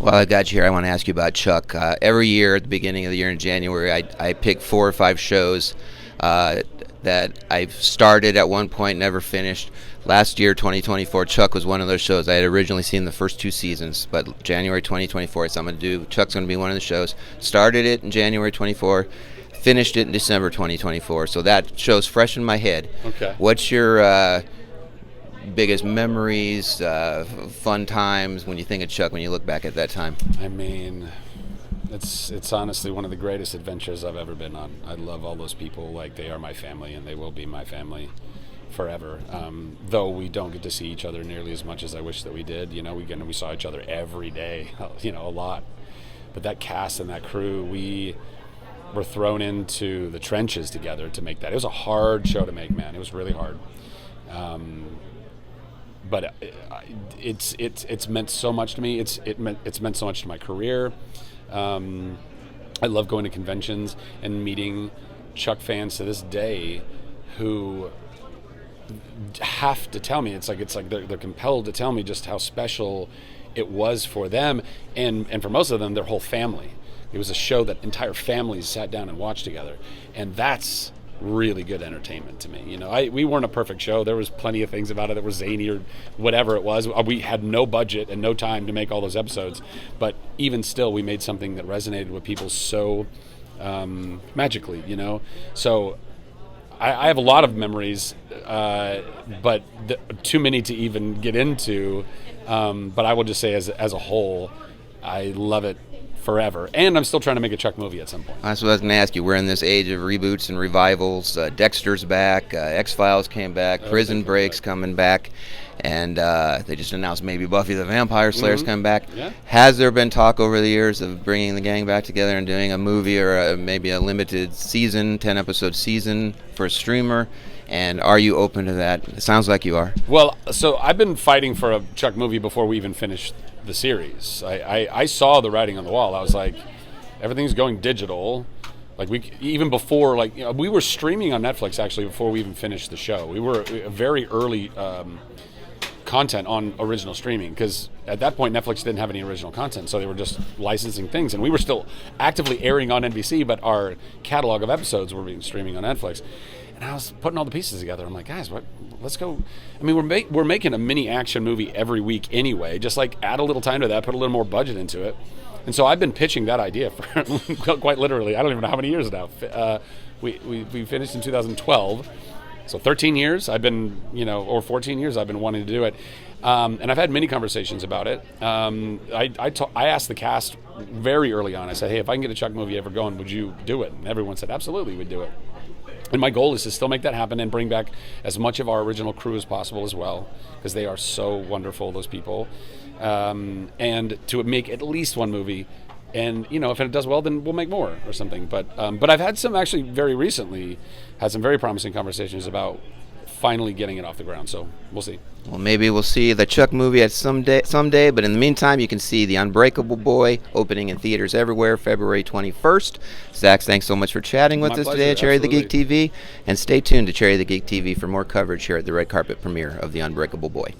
Well, I got you here. I want to ask you about Chuck. Every year at the beginning of the year in January, I pick 4 or 5 shows that I've started at one point, never finished. Last year, 2024, Chuck was one of those shows. I had originally seen the first 2 seasons, but January 2024, so I'm going to do Chuck's going to be one of the shows. Started it in January 24, finished it in December 2024. So that show's fresh in my head. Okay. What's your biggest memories, fun times when you think of Chuck, when you look back at that time? I mean, it's honestly one of the greatest adventures I've ever been on. I love all those people. Like, they are my family, and they will be my family forever. Though we don't get to see each other nearly as much as I wish that we did. You know, we saw each other every day, you know, a lot. But that cast and that crew, we were thrown into the trenches together to make that. It was a hard show to make, man. It was really hard. But it's meant so much to me. It's meant so much to my career. I love going to conventions and meeting Chuck fans to this day who have to tell me, it's like they're compelled to tell me just how special it was for them, and for most of them, their whole family. It was a show that entire families sat down and watched together, and that's really good entertainment to me. You know, we weren't a perfect show. There was plenty of things about it that were zany or whatever it was. We had no budget and no time to make all those episodes, but even still, we made something that resonated with people so magically, you know. So I have a lot of memories, but too many to even get into. But I will just say, as a whole, I love it forever, and I'm still trying to make a Chuck movie at some point. That's what I was going to ask you. We're in this age of reboots and revivals. Dexter's back, X-Files came back, Prison Break's coming back, and they just announced maybe Buffy the Vampire Slayer's coming back. Yeah. Has there been talk over the years of bringing the gang back together and doing a movie or maybe a limited season, 10-episode season for a streamer? And are you open to that? It sounds like you are. Well, so I've been fighting for a Chuck movie before we even finished the series. I saw the writing on the wall. I was like, everything's going digital. Like, even before, like, you know, we were streaming on Netflix actually before we even finished the show. We were very early content on original streaming, because at that point Netflix didn't have any original content, so they were just licensing things, and we were still actively airing on NBC, but our catalog of episodes were being streaming on Netflix. And I was putting all the pieces together. I'm like, guys, let's go. I mean, we're making a mini action movie every week anyway. Just like add a little time to that, put a little more budget into it. And so I've been pitching that idea for quite literally, I don't even know how many years now. We finished in 2012. So 13 years I've been, you know, or 14 years I've been wanting to do it. And I've had many conversations about it. I asked the cast very early on. I said, hey, if I can get a Chuck movie ever going, would you do it? And everyone said, absolutely, we'd do it. And my goal is to still make that happen and bring back as much of our original crew as possible as well, because they are so wonderful, those people. And to make at least one movie. And, you know, if it does well, then we'll make more or something. But I've had some, actually very recently, had some very promising conversations about finally getting it off the ground. So we'll see. Well, maybe we'll see the Chuck movie at someday, but in the meantime, you can see The Unbreakable Boy opening in theaters everywhere, February 21st. Zach, thanks so much for chatting with us today at Cherry the Geek TV, and stay tuned to Cherry the Geek TV for more coverage here at the red carpet premiere of The Unbreakable Boy.